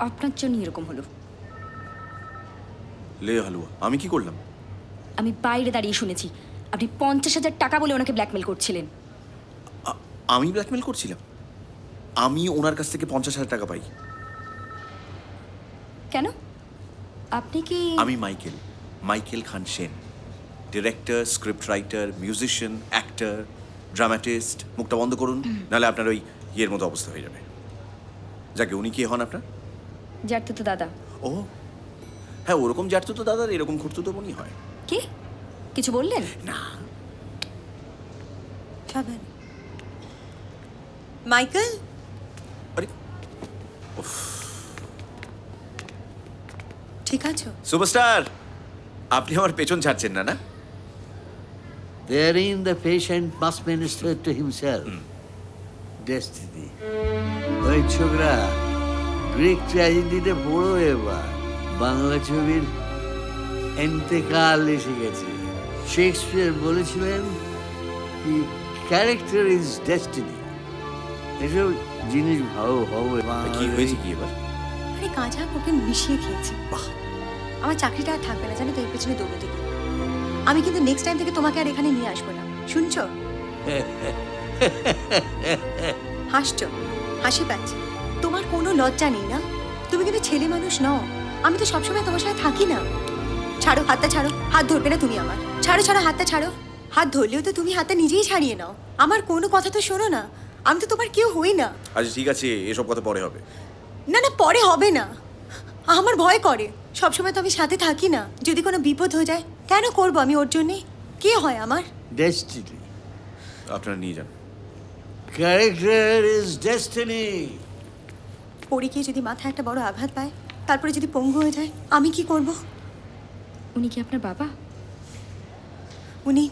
আপনার জন্য এরকম হলো। লে হালুয়া, আমি কি করলাম? আমি বাইরে দাঁড়িয়ে শুনেছি আপনি 50,000 টাকা বলে ওনাকে ব্ল্যাকমেল করছিলেন। আমি ব্ল্যাকমেল করছিলাম? আমি ওনার কাছ থেকে 50,000 টাকা পাই। কেন? আপনি কি? আমি Michael Khan Sen, director, script writer, musician, actor, dramatist. মুখটা বন্ধ করুন, নাহলে আপনার ওই ইয়ের মতো অবস্থা হয়ে যাবে। যাকে, উনি কে হন আপনার? জারতুতো দাদা। ও হ্যাঁ, ওরকম জারতুতো দাদার এরকম খুঁড়তুতো বোনই হয়। কি কিছু বললেন? না। মাইকেল, আরে ঠিক আছো? সুপারস্টার, আপনি আমার পেছন ছাড়ছেন না? না, Therein the patient must minister to himself. Destiny. ওই ছোকরা গ্রিক ট্র্যাজেডিতে পড়ো এবার। বাংলা ছবির এন্তেকাল এসে গেছে। শেক্সপিয়ার বলেছিলেন কি ক্যারেক্টার ইজ ডেস্টিনি। এসব জিনিস ভালো হবে। কি হয়েছে কি এবার? আরে কাঁচা কোকেন মিশিয়ে খেয়েছি। বাহ, আমার চাকরিটা আর থাকবে না, জানো তো, এর পেছনে দৌড়তে গিয়ে। আমি কিন্তু নেক্সট টাইম থেকে তোমাকে আর এখানে নিয়ে আসবো না, শুনছো? হাসছো, হাসি পাচ্ছে। তোমার কোনো লজ্জা নেই না? তুমি কিন্তু ছেলে মানুষ নও। আমি তো সবসময় তোমার সাথে থাকি না। ছাড়ো হাতটা, ছাড়ো। হাত ধরবে না তুমি আমার। ছাড়ো ছাড়ো হাতটা, ছাড়ো। হাত ধরলেও তো তুমি হাতটা নিজেই ছাড়িয়ে নাও। আমার কোনো কথা তো শোনো না। আমি তো তোমার কেউ হই না। আচ্ছা ঠিক আছে, এসব কথা পরে হবে। না না, পরে হবে না। আমার ভয় করে। সবসময় তো আমি সাথে থাকি না। যদি কোনো বিপদ হয়ে যায়, কেন করবো আমি ওর জন্যে? কে হয় আমার? ডেস্টিনি। আপনারা নিয়ে যান। Character is destiny. পড়ে গিয়ে যদি মাথায় একটা বড় আঘাত পায়, তারপরে যদি পঙ্গু হয়ে যায়, আমি কি করব? উনি কি আপনার বাবা? উনি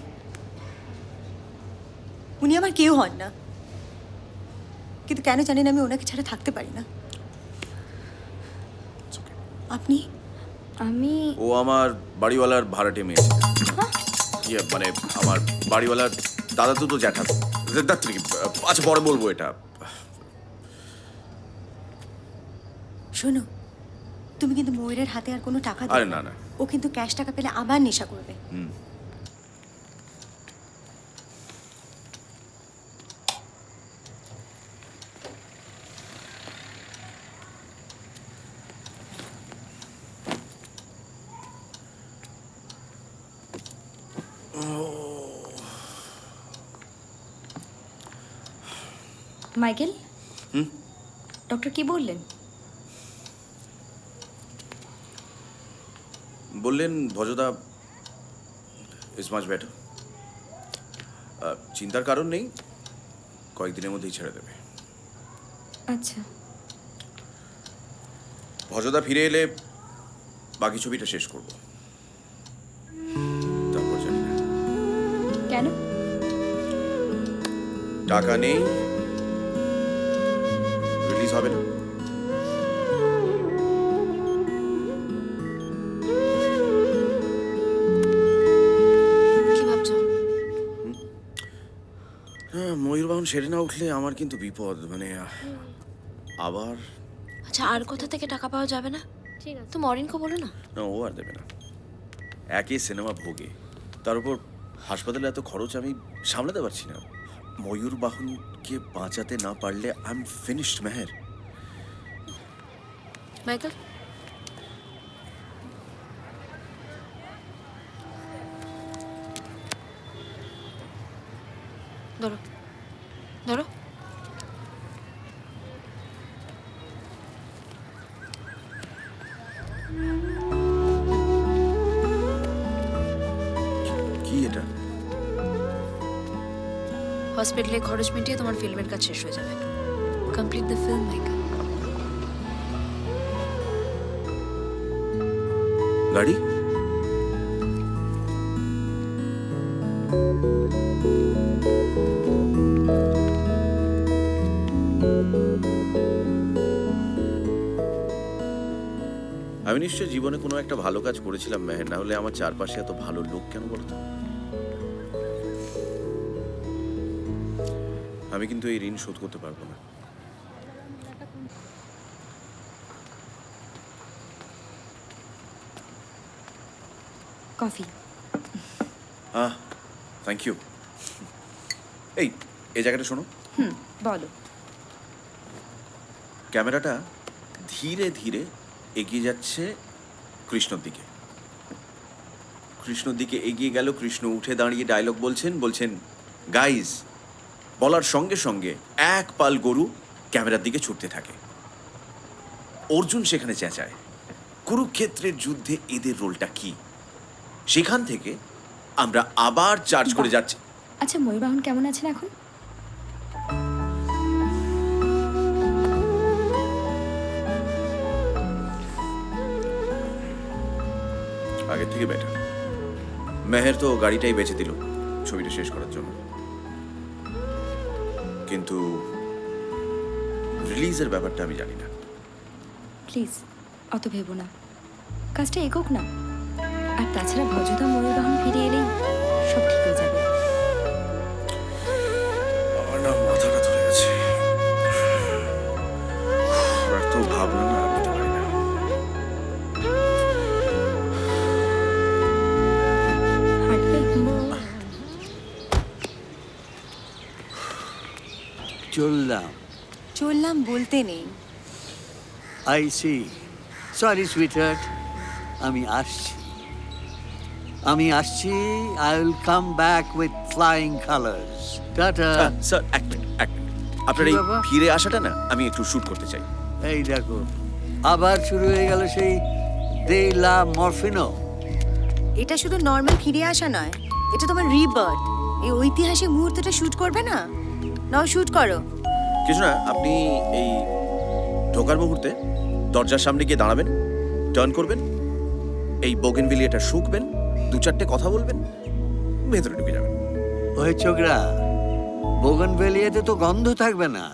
উনি আমার কেউ হন না। কিন্তু কেন জানেন আমি ওনাকে ছাড়া থাকতে পারি না। আপনি? আমি ও আমার বাড়িওয়ালার ভাড়াটে মেয়ে ছিল। ইয়ে মানে আমার বাড়িওয়ালার দাদা তো জ্যাঠা। আচ্ছা পরে বলবো এটা। শোনো, তুমি কিন্তু ময়ূরের হাতে আর কোনো টাকা আরে দিও না, না। না। ও কিন্তু ক্যাশ টাকা পেলে আবার নেশা করবে। মাইকেল, ডক্টর কি বললেন? বললেন ভজদা ইজ মাচ বেটার। চিন্তার কারণ নেই, কয়েকদিনের মধ্যেই ছেড়ে দেবে। আচ্ছা। ভজদা ফিরে এলে বাকি ছবিটা শেষ করব, তারপর জানি না। কেন? টাকা নেই, রিলিজ হবে না। কি ভাবছো? ময়ূরবাহন সেরে না উঠলে আমার কিন্তু বিপদ। মানে আবার আচ্ছা, আর কোথা থেকে টাকা পাওয়া যাবে না? ঠিক আছে, তুমি অরিনকে বলো না। না, ও আর দেবে না। একে সিনেমা ভোগে, তার উপর হাসপাতালে এত খরচ আমি সামলাতে পারছি না। ময়ূরবাহনকে বাঁচাতে না পারলে I am finished Meher. Michael, ধরো ধরো। কি এটা? হসপিটালে খরচ মিটিয়ে তোমার ফিল্মের কাজ শেষ হয়ে যাবে। Complete the film, Michael. গাড়ি? আমি নিশ্চয় জীবনে কোনো একটা ভালো কাজ করেছিলাম মেহের, না হলে আমার চারপাশে এত ভালো লোক কেন বলতো? আমি কিন্তু এই ঋণ শোধ করতে পারবো না। কফি। Thank you. এই জায়গাটা শোনো, বলো। ক্যামেরাটা ধীরে ধীরে এগিয়ে যাচ্ছে কৃষ্ণর দিকে। কৃষ্ণর দিকে এগিয়ে গেল। কৃষ্ণ উঠে দাঁড়িয়ে ডায়লগ বলছেন গাইজ, বলার সঙ্গে সঙ্গে এক পাল গরু ক্যামেরার দিকে ছুটতে থাকে। অর্জুন সেখানে চেঁচায়, কুরুক্ষেত্রের যুদ্ধে এদের রোলটা কি? সেখান থেকে আমরা আবার চার্জ করে যাচ্ছি। আচ্ছা, ময়ূরবাহন কেমন আছেন এখন? আগের থেকে বেটার। মেহের তো গাড়িটাই বেচে দিল ছবিটা শেষ করার জন্য, কিন্তু রিলিজের ব্যাপারটা আমি জানি না। প্লিজ অত ভেবো না, কাজটা এগোক না। আর তাছাড়া ভজদা ময়ূরবাহন ফিরে এলেই সব ঠিক হয়ে যাবে। আমার না মাথাটা ধরে গেছে, এত ভাবনা না আমি তো পারি না। হাঁটবে? চললাম বলতে নেই। I C. সরি সুইটহার্ট, আমি আসছি। I will come back with flying colours. টাটা। স্যার এক মিনিট। আপনার এই কি বাবা? ফিরে আসাটা না আমি একটু শুট করতে চাই। এই দেখো, আবার শুরু হয়ে গেল সেই দে লা মরফিনো। এটা শুধু নর্মাল ফিরে আসা নয়, এটা তোমার রিবার্থ। এই ঐতিহাসিক মুহূর্তটা শুট করবে না? নাও শুট করো। কিছু না, আপনি এই ঢোকার মুহূর্তে দরজার সামনে গিয়ে দাঁড়াবেন, টার্ন করবেন, এই বোগেনভিলিয়াটা শুকবেন, 2-4টে কথা বলবেন, ভেতরে ঢুকে যাবেন। ওই ছোকরা, বোগনভেলিয়াতে তো গন্ধ থাকবে না,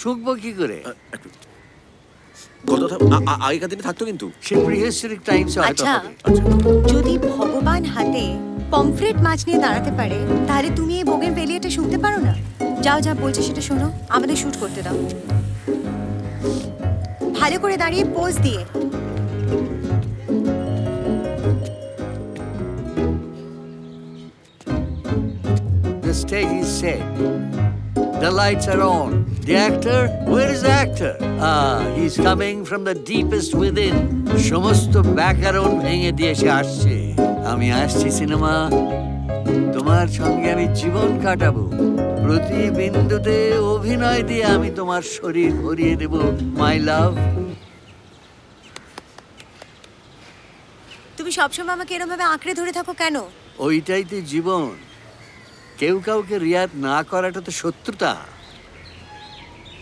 শুকবো কি করে? একটু কথা আগেকার দিনে থাকতো কিন্তু। সে প্রিহিস্টোরিক টাইমসে হয়তো আচ্ছা। হবে। আচ্ছা, যদি ভগবান হাতে পমফ্রেট মাছ নিয়ে দাঁড়াতে পারে, তাহলে তুমি এই বোগেন ভেলিয়াটা শুনতে পারো না? যাও যা বলছে সেটা শোনো, আমাদের শুট করতে দাও। ভালো করে দাঁড়িয়ে পোজ দিয়ে। The stage is set. The lights are on. The actor? Where is the actor? He's coming from the deepest within. সমস্ত ব্যাকরণ ভেঙে দিয়ে সে আসছে। আমি আসছি সিনেমা, তোমার সঙ্গে আমি জীবন কাটাবো। প্রতি বিন্দুতে অভিনয় দিয়ে আমি তোমার শরীর ভরিয়ে দেব, মাই লাভ। তুমি সবসময় আমাকে এরকম ভাবে আঁকড়ে ধরে থাকো কেন? ওইটাই তো জীবন। কেউ কাউকে রিয়াদ না করাটা তো শত্রুতা।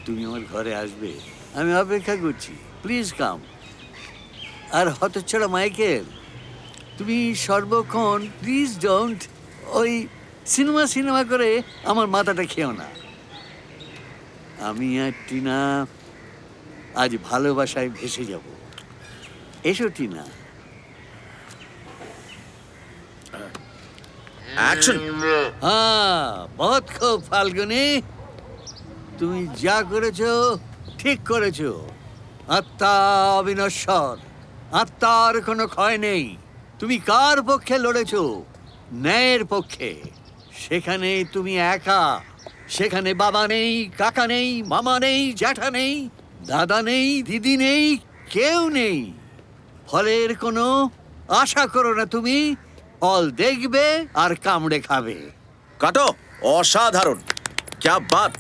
তুমি আমার ঘরে আসবে, আমি অপেক্ষা করছি। Please come. আর হতচ্ছাড়া মাইকেল, তুমি সর্বক্ষণ প্লিজ ডোন্ট ওই সিনেমা করে আমার মাথাটা খেও না। আমি আর টিনা আজ ভালোবাসায় ভেসে যাব। এসো টিনা। অ্যাকশন। হ্যাঁ, বহুত খুব ফাল্গুনি, তুমি যা করেছো ঠিক করেছো। আত্মা অবিনশ্বর, আত্মার কোনো ক্ষয় নেই। তুমি কার পক্ষে লড়েছো? ন্যায়ের পক্ষে। সেখানে তুমি একা। সেখানে বাবা নেই, কাকা নেই, মামা নেই, জ্যাঠা নেই, দাদা নেই, দিদি নেই, কেউ নেই। ফলের কোনো আশা করো না তুমি। ফল দেখবে আর কামড়ে খাবে। কাটো। অসাধারণ, ক্যা বাত,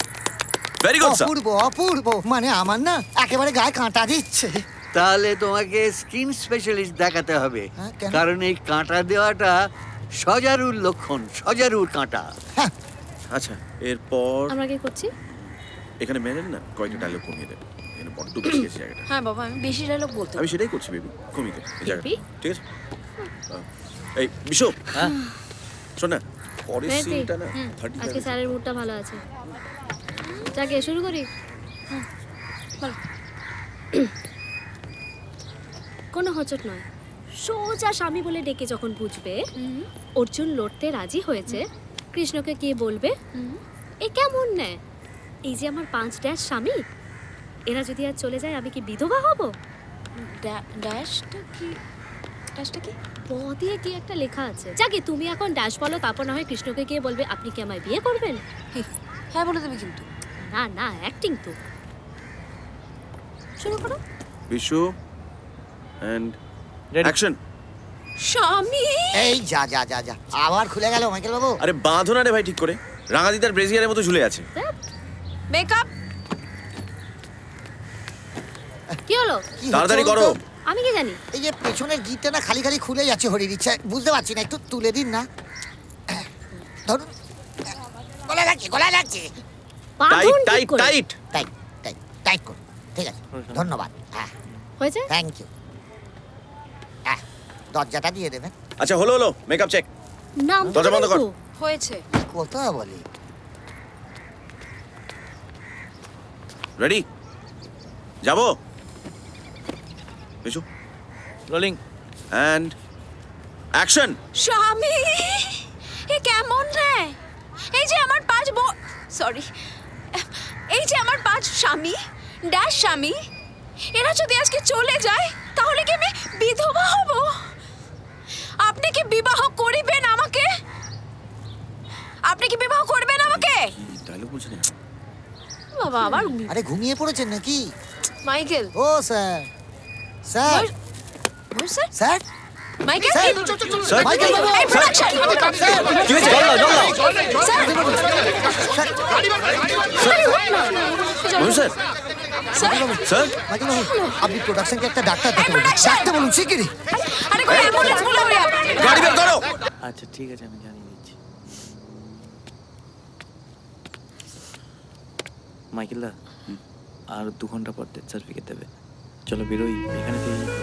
ভেরি গুড স্যার। অপূর্ব অপূর্ব, মানে আমার না একেবারে গায়ে কাঁটা দিচ্ছে। তাহলে তোমাকে স্কিন স্পেশালিস্ট দেখাতে হবে, হ্যাঁ, কেন? কারণ এই কাঁটা দেওয়াটা সজারুর লক্ষণ, সজারুর কাঁটা। হ্যাঁ, আচ্ছা, এরপর আমরা কি করছি? এখানে মেনেন না কয়েকটা ডায়লগ কমিয়ে দেবে, এখানে বড্ড বেশি গেছে জায়গাটা। হ্যাঁ বাবা, আমি বেশি ডায়লগ বলতে আমি সেটাই করছি বেবি, কমিয়ে দে এই জায়গাটা, বেবি? ঠিক আছে? এই বিশু, শোন না, পরের মেহেদি, সিনটা না আজকে 30 স্যারের মুডটা ভালো আছে। যাকে শুরু করি। বল। কোনো হোঁচট নয়, সোজা স্বামী বলে ডেকে যখন বুঝবে অর্জুন লড়তে রাজি হয়েছে, কৃষ্ণকে গিয়ে বলবে এ কেমন নেয়, এই যে আমার 5 স্বামী, এরা যদি আর চলে যায় আমি কি বিধবা হব? ড্যাশটা কি? ড্যাশটা কি? ব দিয়ে কি একটা লেখা আছে। যাকে তুমি এখন ড্যাশ বলো, তারপর না হয় কৃষ্ণকে গিয়ে বলবে আপনি কি আমায় বিয়ে করবেন। হ্যাঁ বলে দেবে কিন্তু। না না, অ্যাক্টিং তো। শুরু করো। Bishu and action. স্বামী এই যা যা যা যা আবার খুলে গেল মাইকেল বাবু। আরে বাঁধো না রে ভাই ঠিক করে, রাঙাদিদার ব্রেজিয়ারের মতো ঝুলে আছে। মেকআপ কি হলো? কি হচ্ছে তাড়াতাড়ি বলুন করো। তো? আমি কি জানি? এই যে পেছনের গিটটা না খালি খালি খুলে যাচ্ছে হরির ইচ্ছা, বুঝতে পারছি না, একটু তুলে দিন না। ধরুন, গলা লাগছে গলা লাগছে। টাইট বাঁধুন ঠিক টাইট করে। টাইট। টাইট টাইট টাইট করুন, ঠিক আছে, ধন্যবাদ। হ্যাঁ, হয়েছে? Thank you. হ্যাঁ, দরজাটা দিয়ে দেবেন। আচ্ছা হলো হলো, মেকআপ চেক। নাম দরজা বন্ধ কর। হয়েছে। কথা বলি। রেডি? যাবো? বিশু রোলিং। And action. স্বামী এ কেমন রে? এই যে আমার পাঁচ সরি, এই যে আমার পাঁচ স্বামী ড্যাশ স্বামী, এরা যদি আজকে চলে যায় তাহলে কি আমি বিধবা হব? আপনি কি বিবাহ করিবেন আমাকে? আপনি কি বিবাহ করবেন আমাকে? ডায়লগ বলছেন না। বাবা আবার আরে ঘুমিয়ে পড়েছেন নাকি? মাইকেল। ও sir, sir, sir sir, Michael sir, sir Michael বাবু, এই প্রোডাকশন কি হয়েছে? স্যার বলুন স্যার। স্যার স্যার মাইকেল বাবু, আপনি প্রোডাকশনকে একটা ডাক্তার এই দেখতে বলুন, production! ডাক্তার বলুন শিগগিরই। আরে কোন অ্যাম্বুলেন্স বুলাও यार। গাড়ি বের করো। আচ্ছা ঠিক আছে, আমি জানিয়ে দিচ্ছি। মাইকেল দা, আর 2 ঘন্টা পর ডেথ সার্টিফিকেট দেবে। চলো বেরোই এখানে থেকে।